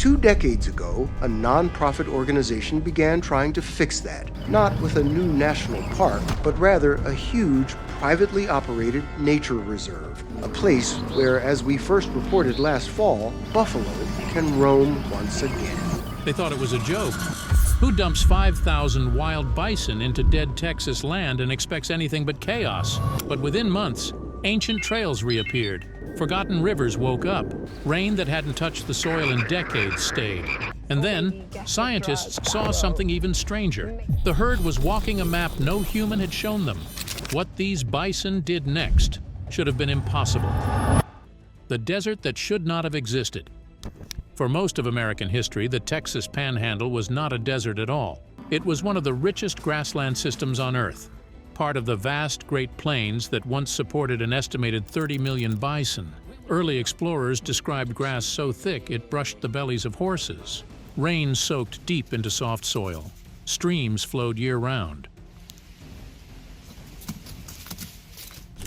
2 decades ago, a non-profit organization began trying to fix that, not with a new national park, but rather a huge, privately operated nature reserve, a place where, as we first reported last fall, buffalo can roam once again. They thought it was a joke. Who dumps 5,000 wild bison into dead Texas land and expects anything but chaos? But within months, ancient trails reappeared. Forgotten rivers woke up. Rain that hadn't touched the soil in decades stayed. And then, scientists saw something even stranger. The herd was walking a map no human had shown them. What these bison did next should have been impossible. The desert that should not have existed. For most of American history, the Texas Panhandle was not a desert at all. It was one of the richest grassland systems on Earth, part of the vast Great Plains that once supported an estimated 30 million bison. Early explorers described grass so thick it brushed the bellies of horses. Rain soaked deep into soft soil. Streams flowed year-round.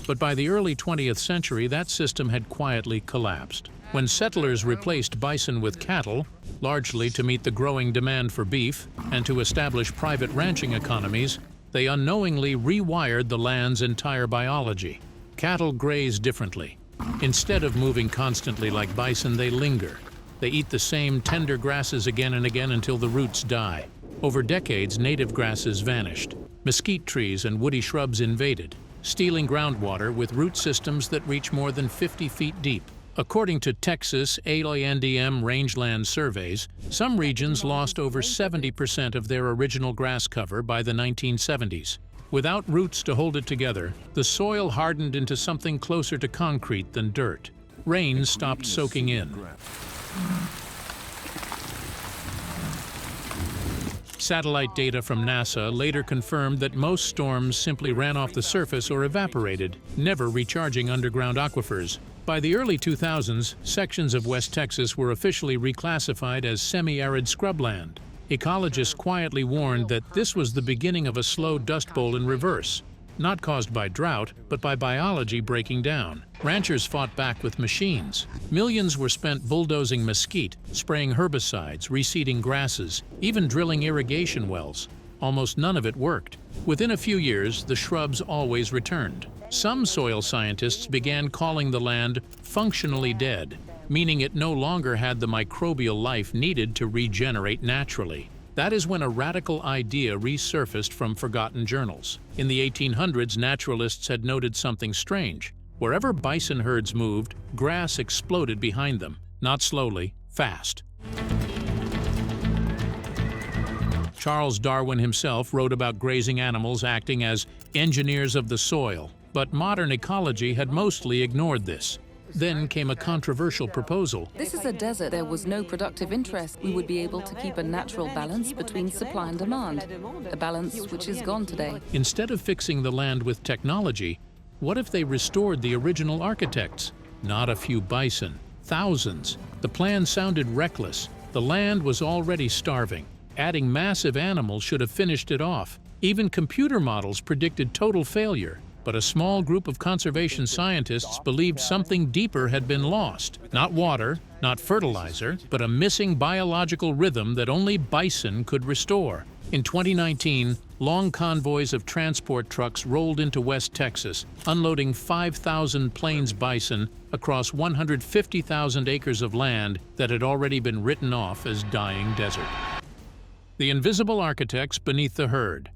But by the early 20th century, that system had quietly collapsed. When settlers replaced bison with cattle, largely to meet the growing demand for beef and to establish private ranching economies, they unknowingly rewired the land's entire biology. Cattle graze differently. Instead of moving constantly like bison, they linger. They eat the same tender grasses again and again until the roots die. Over decades, native grasses vanished. Mesquite trees and woody shrubs invaded, stealing groundwater with root systems that reach more than 50 feet deep. According to Texas ALNDM rangeland surveys, some regions lost over 70% of their original grass cover by the 1970s. Without roots to hold it together, the soil hardened into something closer to concrete than dirt. Rain stopped soaking in. Satellite data from NASA later confirmed that most storms simply ran off the surface or evaporated, never recharging underground aquifers. By the early 2000s, sections of West Texas were officially reclassified as semi-arid scrubland. Ecologists quietly warned that this was the beginning of a slow dust bowl in reverse, not caused by drought, but by biology breaking down. Ranchers fought back with machines. Millions were spent bulldozing mesquite, spraying herbicides, reseeding grasses, even drilling irrigation wells. Almost none of it worked. Within a few years, the shrubs always returned. Some soil scientists began calling the land functionally dead, meaning it no longer had the microbial life needed to regenerate naturally. That is when a radical idea resurfaced from forgotten journals. In the 1800s, naturalists had noted something strange. Wherever bison herds moved, grass exploded behind them, not slowly, fast. Charles Darwin himself wrote about grazing animals acting as engineers of the soil, but modern ecology had mostly ignored this. Then came a controversial proposal. This is a desert. There was no productive interest. We would be able to keep a natural balance between supply and demand, a balance which is gone today. Instead of fixing the land with technology, what if they restored the original architects? Not a few bison, thousands. The plan sounded reckless. The land was already starving. Adding massive animals should have finished it off. Even computer models predicted total failure. But a small group of conservation scientists believed something deeper had been lost. Not water, not fertilizer, but a missing biological rhythm that only bison could restore. In 2019, long convoys of transport trucks rolled into West Texas, unloading 5,000 plains bison across 150,000 acres of land that had already been written off as dying desert. The invisible architects beneath the herd.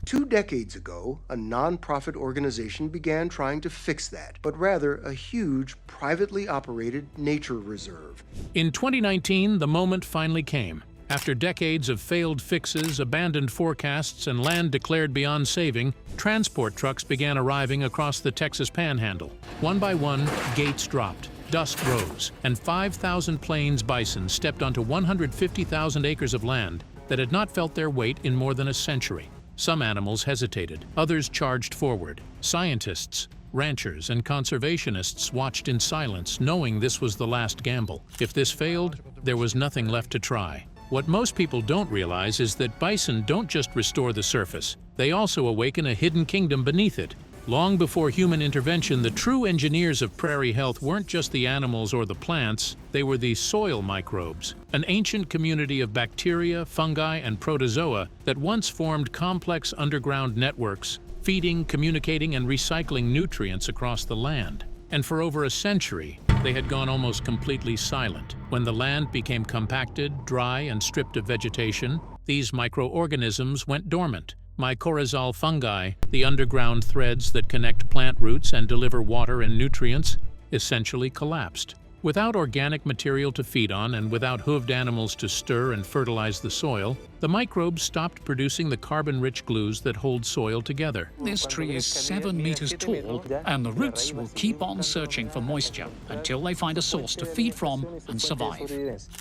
2 decades ago, a non-profit organization began trying to fix that, but rather a huge, privately operated nature reserve. In 2019, the moment finally came. After decades of failed fixes, abandoned forecasts, and land declared beyond saving, transport trucks began arriving across the Texas Panhandle. One by one, gates dropped, dust rose, and 5,000 plains bison stepped onto 150,000 acres of land that had not felt their weight in more than a century. Some animals hesitated, others charged forward. Scientists, ranchers, and conservationists watched in silence, knowing this was the last gamble. If this failed, there was nothing left to try. What most people don't realize is that bison don't just restore the surface, they also awaken a hidden kingdom beneath it. Long before human intervention, the true engineers of prairie health weren't just the animals or the plants, they were the soil microbes, an ancient community of bacteria, fungi, and protozoa that once formed complex underground networks, feeding, communicating, and recycling nutrients across the land. And for over a century, they had gone almost completely silent. When the land became compacted, dry, and stripped of vegetation, these microorganisms went dormant. Mycorrhizal fungi, the underground threads that connect plant roots and deliver water and nutrients, essentially collapsed. Without organic material to feed on and without hooved animals to stir and fertilize the soil, the microbes stopped producing the carbon-rich glues that hold soil together. This tree is 7 meters tall, and the roots will keep on searching for moisture until they find a source to feed from and survive.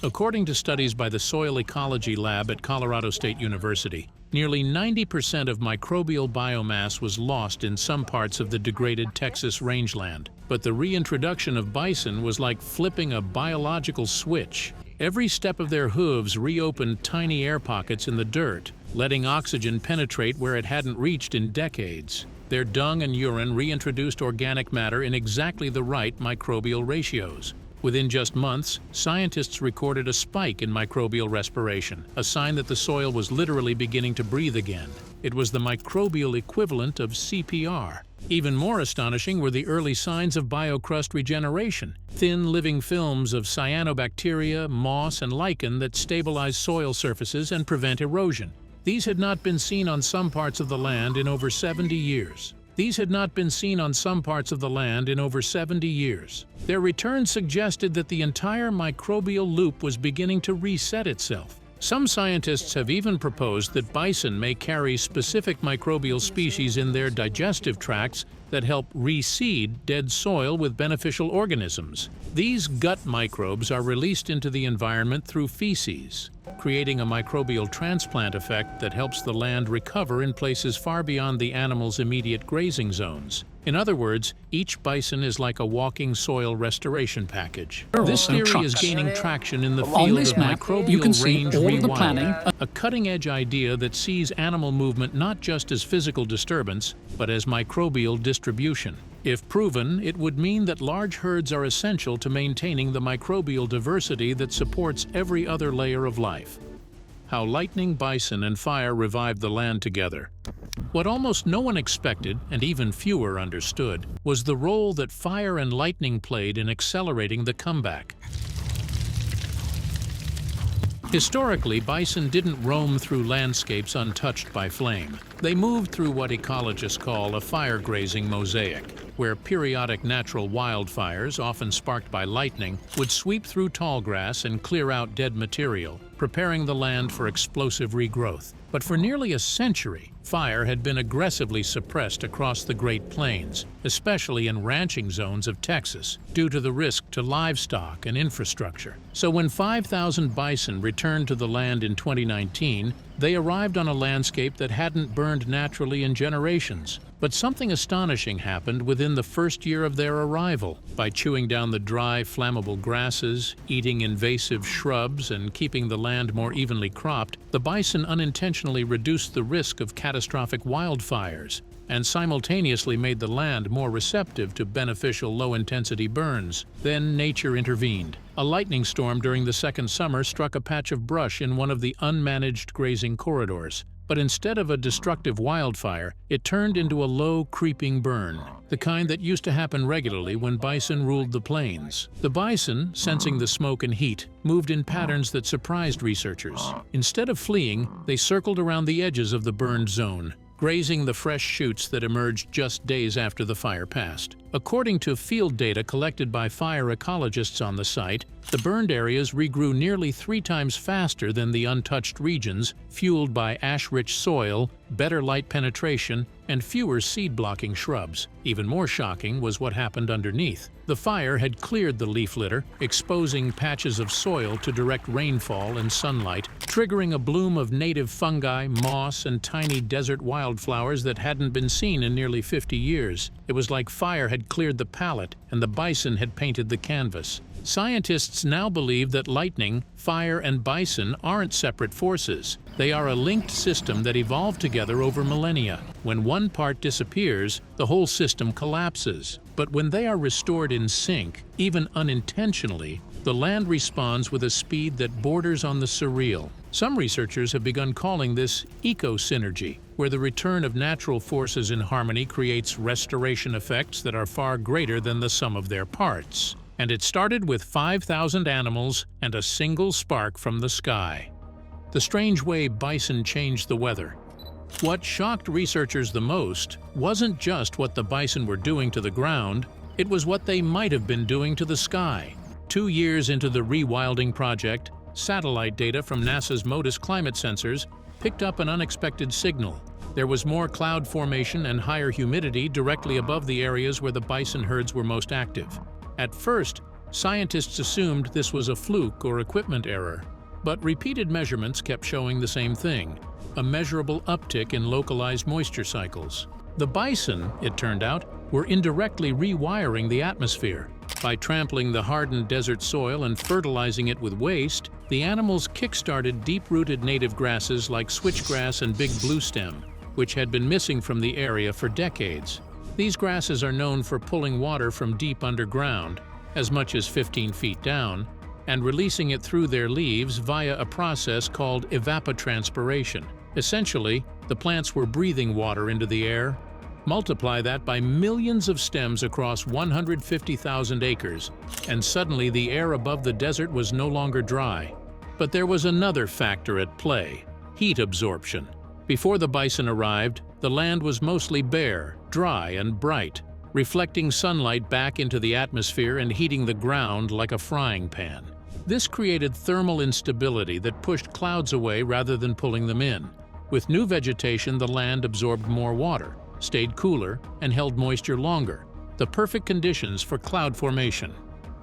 According to studies by the Soil Ecology Lab at Colorado State University, nearly 90% of microbial biomass was lost in some parts of the degraded Texas rangeland. But the reintroduction of bison was like flipping a biological switch. Every step of their hooves reopened tiny air pockets in the dirt, letting oxygen penetrate where it hadn't reached in decades. Their dung and urine reintroduced organic matter in exactly the right microbial ratios. Within just months, scientists recorded a spike in microbial respiration, a sign that the soil was literally beginning to breathe again. It was the microbial equivalent of CPR. Even more astonishing were the early signs of biocrust regeneration, thin living films of cyanobacteria, moss, and lichen that stabilize soil surfaces and prevent erosion. These had not been seen on some parts of the land in over 70 years. Their return suggested that the entire microbial loop was beginning to reset itself. Some scientists have even proposed that bison may carry specific microbial species in their digestive tracts that help reseed dead soil with beneficial organisms. These gut microbes are released into the environment through feces, creating a microbial transplant effect that helps the land recover in places far beyond the animal's immediate grazing zones. In other words, each bison is like a walking soil restoration package. This theory is gaining traction in the field of microbial range rewilding, a cutting-edge idea that sees animal movement not just as physical disturbance, but as microbial distribution. If proven, it would mean that large herds are essential to maintaining the microbial diversity that supports every other layer of life. How lightning, bison, and fire revived the land together. What almost no one expected, and even fewer understood, was the role that fire and lightning played in accelerating the comeback. Historically, bison didn't roam through landscapes untouched by flame. They moved through what ecologists call a fire-grazing mosaic, where periodic natural wildfires, often sparked by lightning, would sweep through tall grass and clear out dead material, preparing the land for explosive regrowth. But for nearly a century, fire had been aggressively suppressed across the Great Plains, especially in ranching zones of Texas, due to the risk to livestock and infrastructure. So when 5,000 bison returned to the land in 2019, they arrived on a landscape that hadn't burned naturally in generations. But something astonishing happened within the first year of their arrival. By chewing down the dry, flammable grasses, eating invasive shrubs, and keeping the land more evenly cropped, the bison unintentionally reduced the risk of catastrophic wildfires and simultaneously made the land more receptive to beneficial low-intensity burns. Then nature intervened. A lightning storm during the second summer struck a patch of brush in one of the unmanaged grazing corridors. But instead of a destructive wildfire, it turned into a low, creeping burn, the kind that used to happen regularly when bison ruled the plains. The bison, sensing the smoke and heat, moved in patterns that surprised researchers. Instead of fleeing, they circled around the edges of the burned zone, grazing the fresh shoots that emerged just days after the fire passed. According to field data collected by fire ecologists on the site, the burned areas regrew nearly 3 times faster than the untouched regions, fueled by ash-rich soil, better light penetration, and fewer seed-blocking shrubs. Even more shocking was what happened underneath. The fire had cleared the leaf litter, exposing patches of soil to direct rainfall and sunlight, triggering a bloom of native fungi, moss, and tiny desert wildflowers that hadn't been seen in nearly 50 years. It was like fire had cleared the palette and the bison had painted the canvas. Scientists now believe that lightning, fire, and bison aren't separate forces. They are a linked system that evolved together over millennia. When one part disappears, the whole system collapses. But when they are restored in sync, even unintentionally, the land responds with a speed that borders on the surreal. Some researchers have begun calling this eco-synergy, where the return of natural forces in harmony creates restoration effects that are far greater than the sum of their parts. And it started with 5,000 animals and a single spark from the sky. The strange way bison changed the weather. What shocked researchers the most wasn't just what the bison were doing to the ground, it was what they might have been doing to the sky. 2 years into the rewilding project, satellite data from NASA's MODIS climate sensors picked up an unexpected signal. There was more cloud formation and higher humidity directly above the areas where the bison herds were most active. At first, scientists assumed this was a fluke or equipment error, but repeated measurements kept showing the same thing, a measurable uptick in localized moisture cycles. The bison, it turned out, were indirectly rewiring the atmosphere. By trampling the hardened desert soil and fertilizing it with waste, the animals kick-started deep-rooted native grasses like switchgrass and big bluestem, which had been missing from the area for decades. These grasses are known for pulling water from deep underground, as much as 15 feet down, and releasing it through their leaves via a process called evapotranspiration. Essentially, the plants were breathing water into the air. Multiply that by millions of stems across 150,000 acres, and suddenly the air above the desert was no longer dry. But there was another factor at play: heat absorption. Before the bison arrived, the land was mostly bare, dry, and bright, reflecting sunlight back into the atmosphere and heating the ground like a frying pan. This created thermal instability that pushed clouds away rather than pulling them in. With new vegetation, the land absorbed more water, stayed cooler, and held moisture longer, the perfect conditions for cloud formation.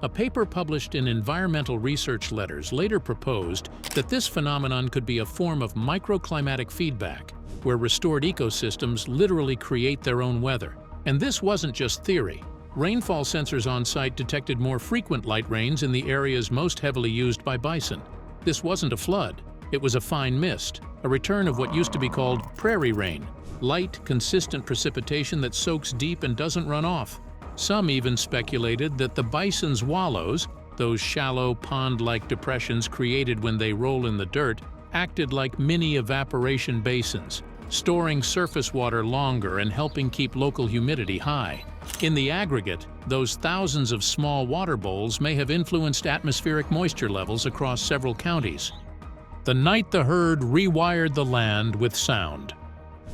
A paper published in Environmental Research Letters later proposed that this phenomenon could be a form of microclimatic feedback, where restored ecosystems literally create their own weather. And this wasn't just theory. Rainfall sensors on site detected more frequent light rains in the areas most heavily used by bison. This wasn't a flood, it was a fine mist, a return of what used to be called prairie rain, light, consistent precipitation that soaks deep and doesn't run off. Some even speculated that the bison's wallows, those shallow pond-like depressions created when they roll in the dirt, acted like mini evaporation basins, storing surface water longer and helping keep local humidity high. In the aggregate, those thousands of small water bowls may have influenced atmospheric moisture levels across several counties. The night the herd rewired the land with sound.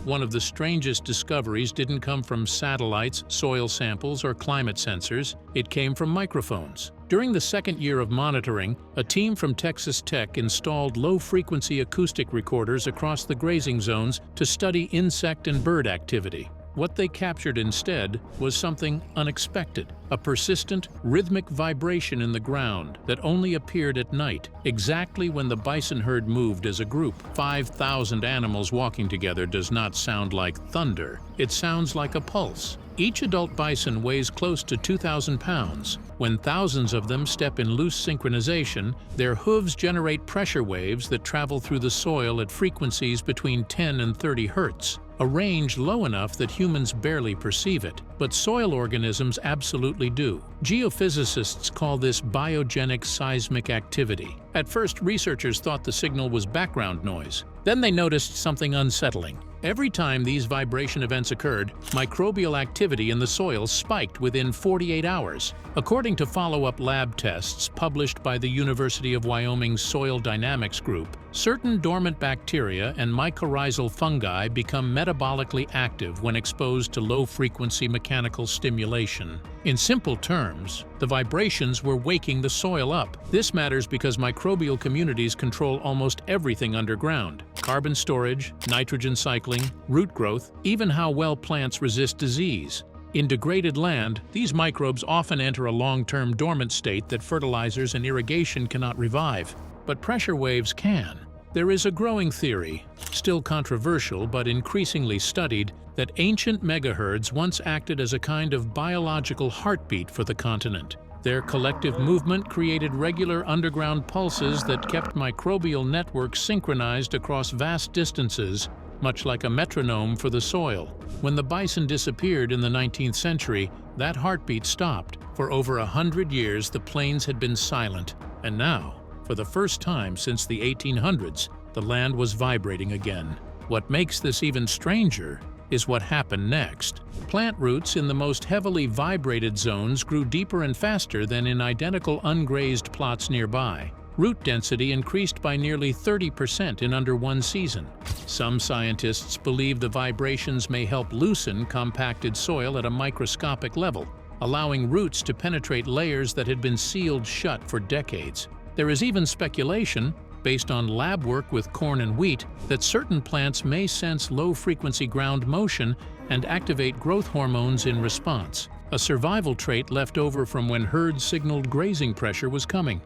One of the strangest discoveries didn't come from satellites, soil samples, or climate sensors. It came from microphones. During the second year of monitoring, a team from Texas Tech installed low-frequency acoustic recorders across the grazing zones to study insect and bird activity. What they captured instead was something unexpected, a persistent, rhythmic vibration in the ground that only appeared at night, exactly when the bison herd moved as a group. 5,000 animals walking together does not sound like thunder, it sounds like a pulse. Each adult bison weighs close to 2,000 pounds. When thousands of them step in loose synchronization, their hooves generate pressure waves that travel through the soil at frequencies between 10 and 30 hertz. A range low enough that humans barely perceive it, but soil organisms absolutely do. Geophysicists call this biogenic seismic activity. At first, researchers thought the signal was background noise. Then they noticed something unsettling. Every time these vibration events occurred, microbial activity in the soil spiked within 48 hours. According to follow-up lab tests published by the University of Wyoming's Soil Dynamics Group, certain dormant bacteria and mycorrhizal fungi become metabolically active when exposed to low-frequency mechanical stimulation. In simple terms, the vibrations were waking the soil up. This matters because microbial communities control almost everything underground: carbon storage, nitrogen cycling, root growth, even how well plants resist disease. In degraded land, these microbes often enter a long-term dormant state that fertilizers and irrigation cannot revive, but pressure waves can. There is a growing theory, still controversial but increasingly studied, that ancient megaherds once acted as a kind of biological heartbeat for the continent. Their collective movement created regular underground pulses that kept microbial networks synchronized across vast distances, much like a metronome for the soil. When the bison disappeared in the 19th century, that heartbeat stopped. For over 100 years, the plains had been silent, and now, for the first time since the 1800s, the land was vibrating again. What makes this even stranger is what happened next. Plant roots in the most heavily vibrated zones grew deeper and faster than in identical ungrazed plots nearby. Root density increased by nearly 30% in under one season. Some scientists believe the vibrations may help loosen compacted soil at a microscopic level, allowing roots to penetrate layers that had been sealed shut for decades. There is even speculation, based on lab work with corn and wheat, that certain plants may sense low-frequency ground motion and activate growth hormones in response, a survival trait left over from when herds signaled grazing pressure was coming.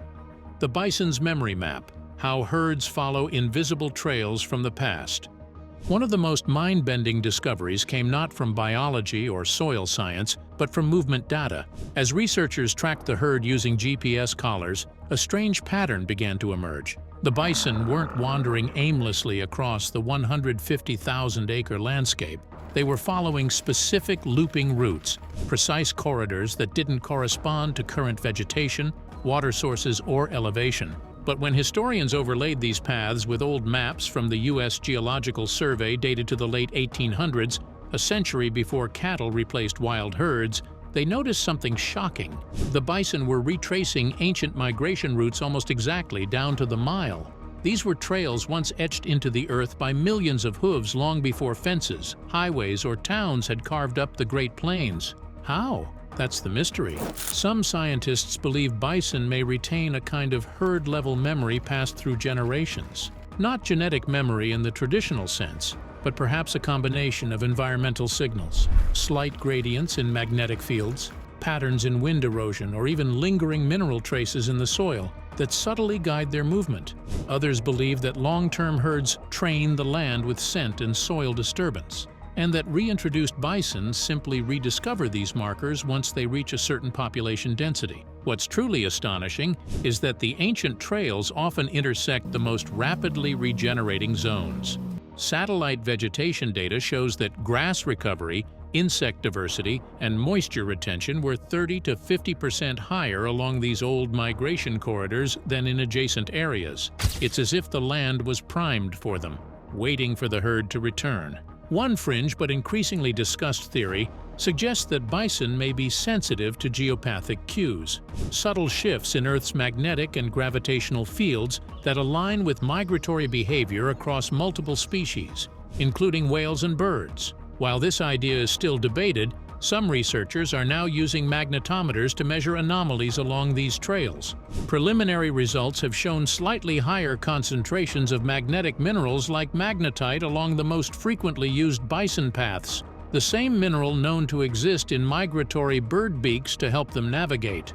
The bison's memory map, how herds follow invisible trails from the past. One of the most mind-bending discoveries came not from biology or soil science, but from movement data. As researchers tracked the herd using GPS collars, a strange pattern began to emerge. The bison weren't wandering aimlessly across the 150,000-acre landscape. They were following specific looping routes, precise corridors that didn't correspond to current vegetation, water sources, or elevation. But when historians overlaid these paths with old maps from the U.S. Geological Survey dated to the late 1800s, a century before cattle replaced wild herds, they noticed something shocking. The bison were retracing ancient migration routes almost exactly down to the mile. These were trails once etched into the earth by millions of hooves long before fences, highways, or towns had carved up the Great Plains. How? That's the mystery. Some scientists believe bison may retain a kind of herd-level memory passed through generations. Not genetic memory in the traditional sense, but perhaps a combination of environmental signals, slight gradients in magnetic fields, patterns in wind erosion, or even lingering mineral traces in the soil that subtly guide their movement. Others believe that long-term herds train the land with scent and soil disturbance, and that reintroduced bison simply rediscover these markers once they reach a certain population density. What's truly astonishing is that the ancient trails often intersect the most rapidly regenerating zones. Satellite vegetation data shows that grass recovery, insect diversity, and moisture retention were 30 to 50% higher along these old migration corridors than in adjacent areas. It's as if the land was primed for them, waiting for the herd to return. One fringe but increasingly discussed theory suggests that bison may be sensitive to geopathic cues, subtle shifts in Earth's magnetic and gravitational fields that align with migratory behavior across multiple species, including whales and birds. While this idea is still debated, some researchers are now using magnetometers to measure anomalies along these trails. Preliminary results have shown slightly higher concentrations of magnetic minerals like magnetite along the most frequently used bison paths, the same mineral known to exist in migratory bird beaks to help them navigate.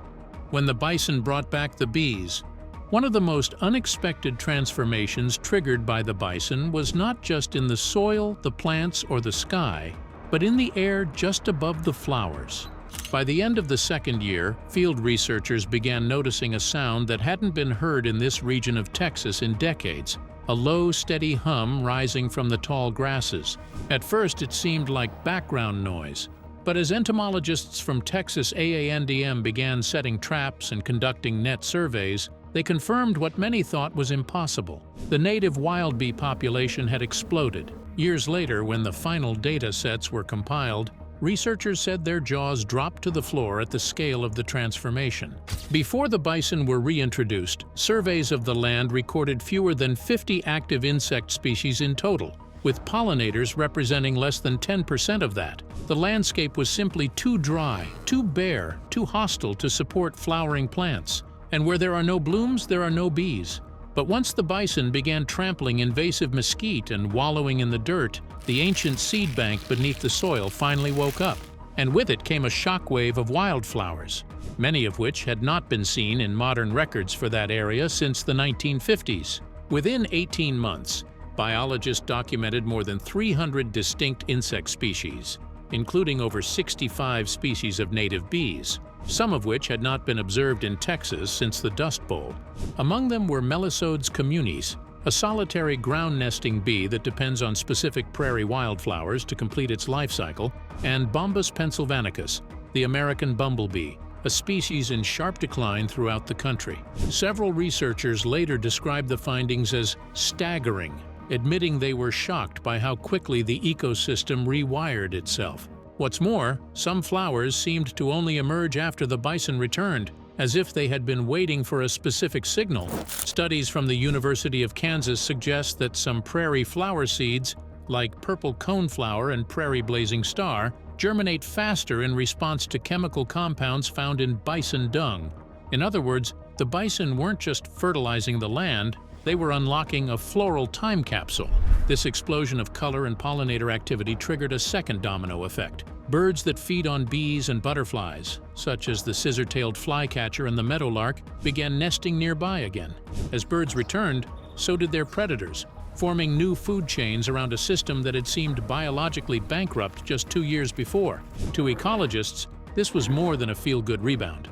When the bison brought back the bees, one of the most unexpected transformations triggered by the bison was not just in the soil, the plants, or the sky, but in the air just above the flowers. By the end of the second year, field researchers began noticing a sound that hadn't been heard in this region of Texas in decades, a low, steady hum rising from the tall grasses. At first, it seemed like background noise, but as entomologists from Texas AANDM began setting traps and conducting net surveys, they confirmed what many thought was impossible. The native wild bee population had exploded. Years later, when the final data sets were compiled, researchers said their jaws dropped to the floor at the scale of the transformation. Before the bison were reintroduced, surveys of the land recorded fewer than 50 active insect species in total, with pollinators representing less than 10% of that. The landscape was simply too dry, too bare, too hostile to support flowering plants. And where there are no blooms, there are no bees. But once the bison began trampling invasive mesquite and wallowing in the dirt, the ancient seed bank beneath the soil finally woke up. And with it came a shockwave of wildflowers, many of which had not been seen in modern records for that area since the 1950s. Within 18 months, biologists documented more than 300 distinct insect species. including over 65 species of native bees, some of which had not been observed in Texas since the Dust Bowl. Among them were Melisodes communis, a solitary ground-nesting bee that depends on specific prairie wildflowers to complete its life cycle, and Bombus pennsylvanicus, the American bumblebee, a species in sharp decline throughout the country. Several researchers later described the findings as staggering, admitting they were shocked by how quickly the ecosystem rewired itself. What's more, some flowers seemed to only emerge after the bison returned, as if they had been waiting for a specific signal. Studies from the University of Kansas suggest that some prairie flower seeds, like purple coneflower and prairie blazing star, germinate faster in response to chemical compounds found in bison dung. In other words, the bison weren't just fertilizing the land, they were unlocking a floral time capsule. This explosion of color and pollinator activity triggered a second domino effect. Birds that feed on bees and butterflies, such as the scissor-tailed flycatcher and the meadowlark, began nesting nearby again. As birds returned, so did their predators, forming new food chains around a system that had seemed biologically bankrupt just 2 years before. To ecologists, this was more than a feel-good rebound.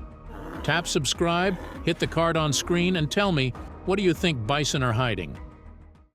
Tap subscribe, hit the card on screen, and tell me, what do you think bison are hiding?